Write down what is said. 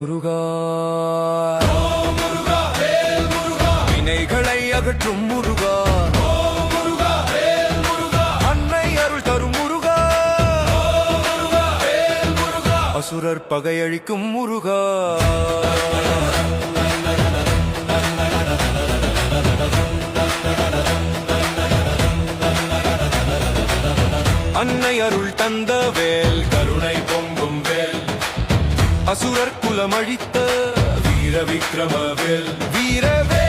முருகா வினைகளை அகற்றும் முருகா அன்னை அருள் தரும் முருகா அசுரர் பகையழிக்கும் முருகா அன்னை அருள் தந்த வேல் கருணை பொங்கும் வேல் அசுரர் குலமழித்த வீர விக்ரமவேல் வீரவேல்